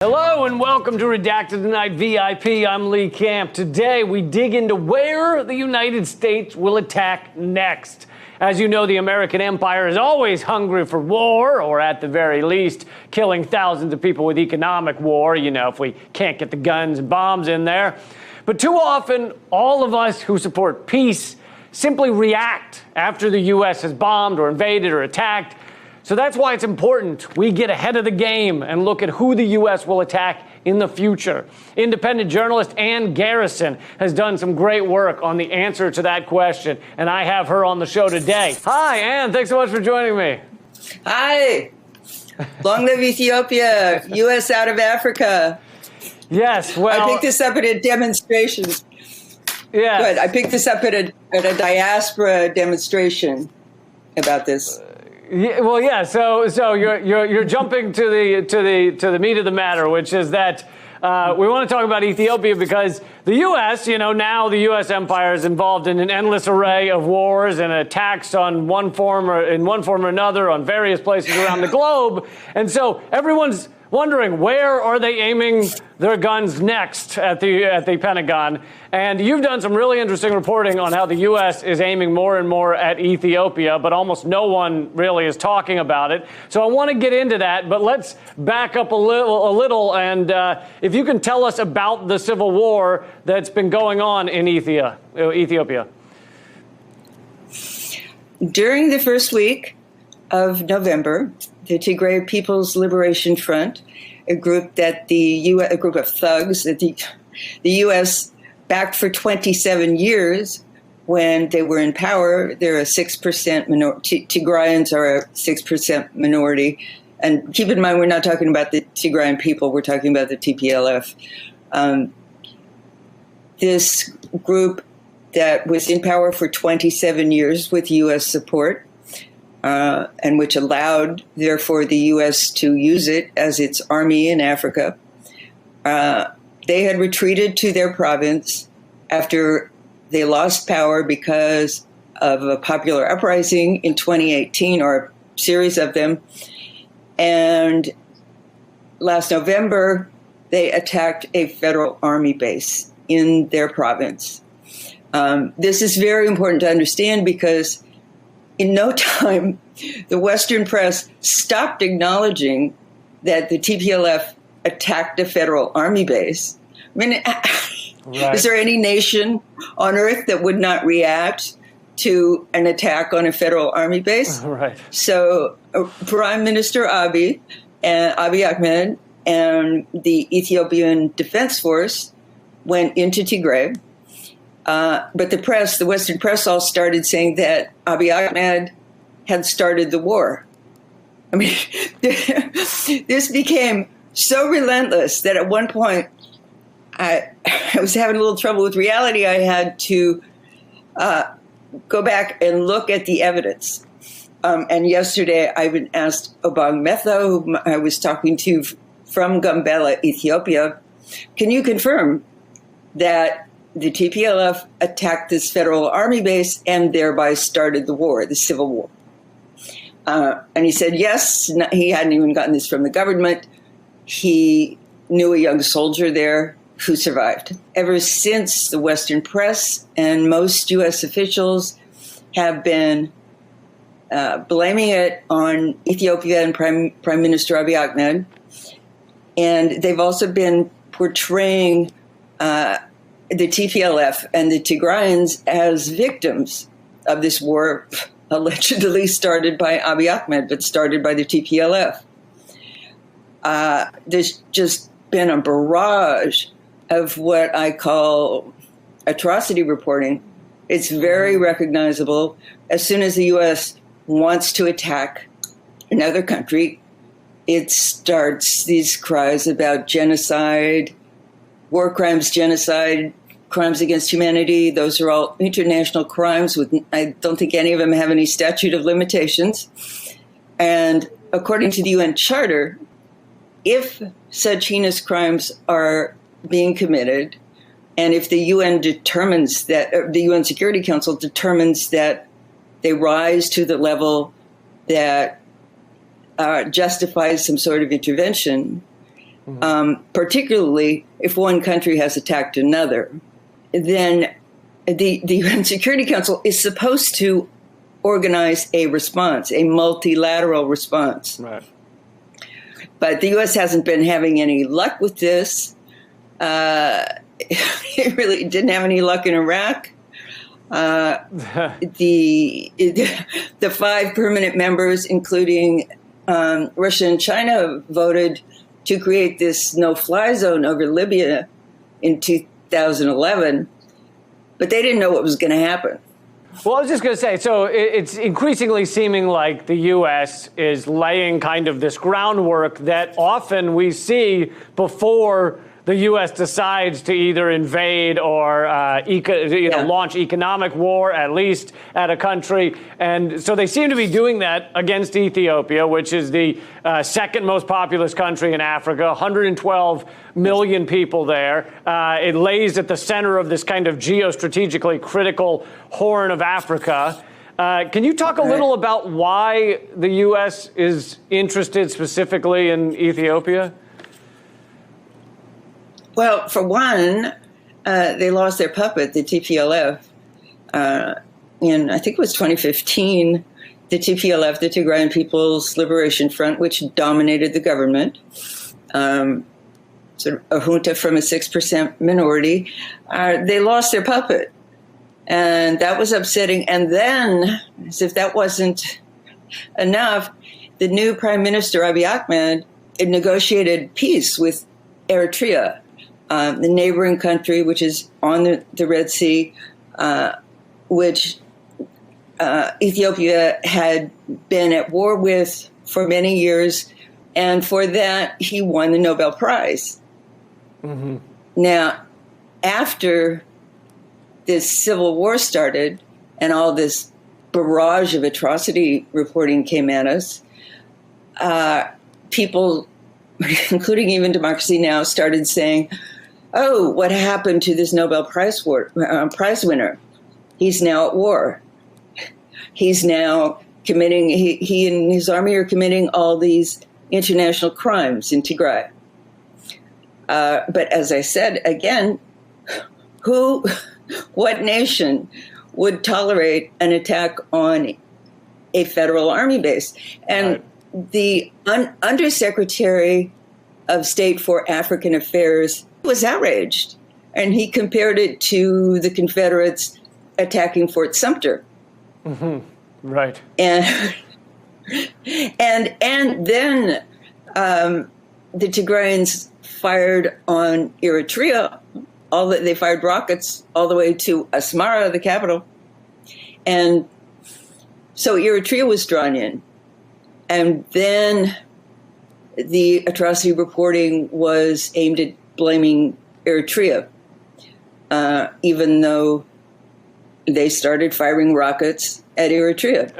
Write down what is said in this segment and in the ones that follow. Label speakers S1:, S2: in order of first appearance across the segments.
S1: Hello and welcome to Redacted Tonight VIP. I'm Lee Camp. Today we dig into where the United States will attack next. As you know, the American empire is always hungry for war, or at the very least, killing thousands of people with economic war, if we can't get the guns and bombs in there. But too often, all of us who support peace simply react after the U.S. has bombed or invaded or attacked. So that's why it's important we get ahead of the game and look at who the U.S. will attack in the future. Independent journalist Ann Garrison has done some great work on the answer to that question, and I have her on the show today. Hi, Ann. Thanks so much for joining me.
S2: Hi. Long live Ethiopia, U.S. out of Africa.
S1: Yes, well...
S2: I picked this up at a demonstration.
S1: Yeah.
S2: Good. I picked this up at a diaspora demonstration about this.
S1: Yeah, well, yeah. So you're jumping to the meat of the matter, which is that we want to talk about Ethiopia because the U.S. Now the U.S. empire is involved in an endless array of wars and attacks on one form or another on various places around the globe, and so everyone's wondering where are they aiming their guns next at the Pentagon. And you've done some really interesting reporting on how the U.S. is aiming more and more at Ethiopia, but almost no one really is talking about it. So I want to get into that, but let's back up a little, and if you can tell us about the civil war that's been going on in Ethiopia.
S2: During the first week of November, the Tigray People's Liberation Front, a group of thugs that the U.S. backed for 27 years when they were in power. They're a 6% minority. Tigrayans are a 6% minority. And keep in mind, we're not talking about the Tigrayan people. We're talking about the TPLF. This group that was in power for 27 years with U.S. support, and which allowed, therefore, the U.S. to use it as its army in Africa. They had retreated to their province after they lost power because of a popular uprising in 2018, or a series of them. And last November, they attacked a federal army base in their province. This is very important to understand because in no time, the Western press stopped acknowledging that the TPLF attacked a federal army base. I mean, right. Is there any nation on earth that would not react to an attack on a federal army base?
S1: Right.
S2: So Prime Minister Abiy Ahmed and the Ethiopian Defense Force went into Tigray. But the Western press all started saying that Abiy Ahmed had started the war. I mean, this became so relentless that at one point I was having a little trouble with reality. I had to go back and look at the evidence. And yesterday I even asked Obang Metho, whom I was talking to from Gambela, Ethiopia, can you confirm that the TPLF attacked this federal army base and thereby started the war, the civil war? And he said, yes, he hadn't even gotten this from the government. He knew a young soldier there who survived. Ever since, the Western press and most U.S. officials have been blaming it on Ethiopia and Prime Minister Abiy Ahmed. And they've also been portraying the TPLF and the Tigrayans as victims of this war, allegedly started by Abiy Ahmed, but started by the TPLF. There's just been a barrage of what I call atrocity reporting. It's very recognizable. As soon as the U.S. wants to attack another country, it starts these cries about genocide, war crimes, genocide, crimes against humanity. Those are all international crimes. I don't think any of them have any statute of limitations. And according to the UN Charter, if such heinous crimes are being committed, and if the UN determines that, or the UN Security Council determines that they rise to the level that justifies some sort of intervention, particularly if one country has attacked another, then the UN Security Council is supposed to organize a response, a multilateral response.
S1: Right.
S2: But the U.S. hasn't been having any luck with this. It really didn't have any luck in Iraq. The 5 permanent members, including Russia and China, voted to create this no-fly zone over Libya in 2011, but they didn't know what was going to happen.
S1: Well, I was just going to say, so it's increasingly seeming like the U.S. is laying kind of this groundwork that often we see before the U.S. decides to either invade or launch economic war, at least at a country. And so they seem to be doing that against Ethiopia, which is the second most populous country in Africa, 112 million people there. It lays at the center of this kind of geostrategically critical Horn of Africa. Can you talk a little about why the U.S. is interested specifically in Ethiopia?
S2: Well, for one, they lost their puppet, the TPLF, in, I think it was 2015. The TPLF, the Tigrayan People's Liberation Front, which dominated the government, sort of a junta from a 6% minority, they lost their puppet. And that was upsetting. And then, as if that wasn't enough, the new Prime Minister, Abiy Ahmed, negotiated peace with Eritrea, the neighboring country, which is on the Red Sea, which Ethiopia had been at war with for many years. And for that, he won the Nobel Prize. Mm-hmm. Now, after this civil war started and all this barrage of atrocity reporting came at us, people, including even Democracy Now!, started saying, oh, what happened to this Nobel Prize winner? He's now at war. He's now committing, he and his army are committing all these international crimes in Tigray. But as I said, again, what nation would tolerate an attack on a federal army base? And the Undersecretary of State for African Affairs was outraged, and he compared it to the Confederates attacking Fort Sumter.
S1: Mm-hmm. Right.
S2: And then the Tigrayans fired on Eritrea. They fired rockets all the way to Asmara, the capital. And so Eritrea was drawn in. And then the atrocity reporting was aimed at blaming Eritrea, even though they started firing rockets at Eritrea.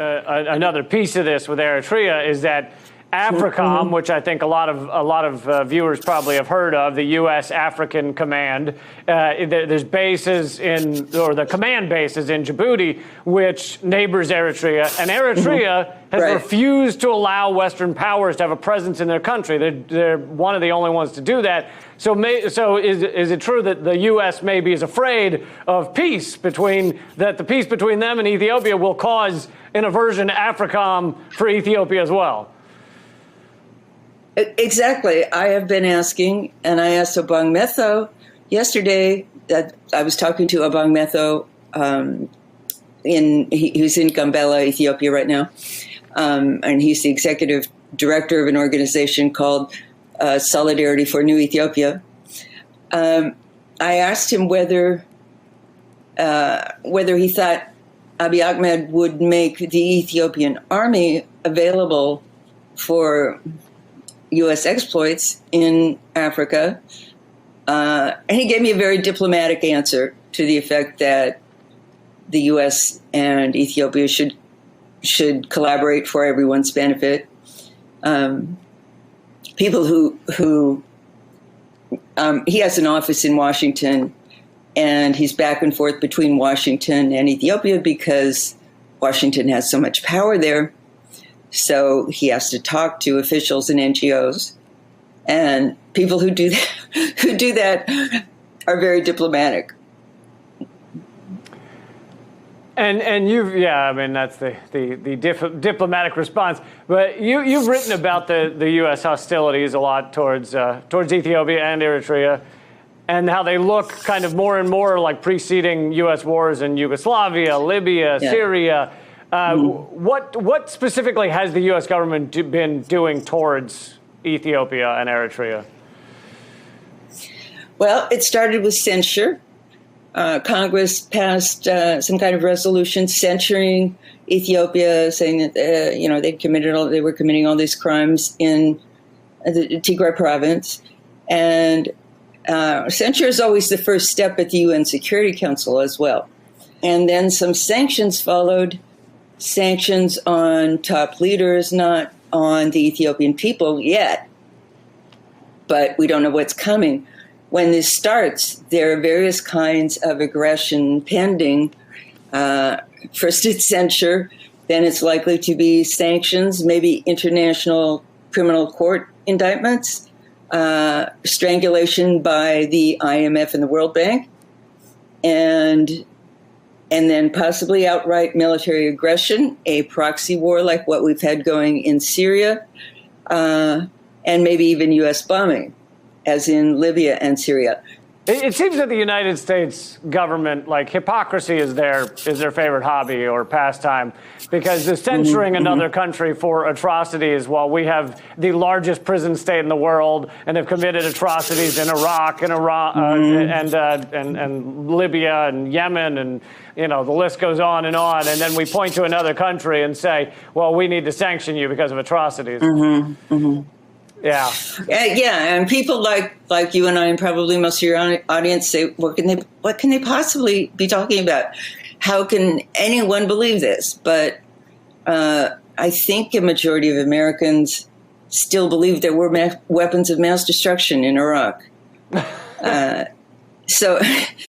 S1: Another piece of this with Eritrea is that AFRICOM, which I think a lot of viewers probably have heard of, the U.S. African Command. There's bases the command bases in Djibouti, which neighbors Eritrea, and Eritrea has refused to allow Western powers to have a presence in their country. They're one of the only ones to do that. So is it true that the U.S. maybe is afraid of peace the peace between them and Ethiopia will cause an aversion to AFRICOM for Ethiopia as well?
S2: Exactly. I have been asking, and I asked Obang Metho yesterday. That I was talking to Obang Metho. He's in Gambela, Ethiopia right now, and he's the executive director of an organization called Solidarity for New Ethiopia. I asked him whether he thought Abiy Ahmed would make the Ethiopian army available for U.S. exploits in Africa. And he gave me a very diplomatic answer to the effect that the U.S. and Ethiopia should collaborate for everyone's benefit. People who he has an office in Washington, and he's back and forth between Washington and Ethiopia because Washington has so much power there. So he has to talk to officials and NGOs. And people who do that are very diplomatic.
S1: And you've, yeah, I mean, that's the diplomatic response. But you've written about the U.S. hostilities a lot towards Ethiopia and Eritrea, and how they look kind of more and more like preceding U.S. wars in Yugoslavia, Libya, Syria. What specifically has the U.S. government been doing towards Ethiopia and Eritrea?
S2: Well, it started with censure. Congress passed some kind of resolution censuring Ethiopia, saying that they were committing all these crimes in the Tigray province, and censure is always the first step at the UN Security Council as well. And then some sanctions followed, sanctions on top leaders, not on the Ethiopian people yet, but we don't know what's coming. When this starts, there are various kinds of aggression pending. First it's censure, then it's likely to be sanctions, maybe international criminal court indictments, strangulation by the IMF and the World Bank, and then possibly outright military aggression, a proxy war like what we've had going in Syria, and maybe even U.S. bombing, as in Libya and Syria.
S1: It seems that the United States government, like, hypocrisy is their favorite hobby or pastime, because they're censoring another country for atrocities while we have the largest prison state in the world and have committed atrocities in Iraq and Iran and Libya and Yemen, and the list goes on, and then we point to another country and say, well, we need to sanction you because of atrocities. Yeah,
S2: and people like you and I, and probably most of your audience, say, what can they possibly be talking about? How can anyone believe this? But I think a majority of Americans still believe there were weapons of mass destruction in Iraq. So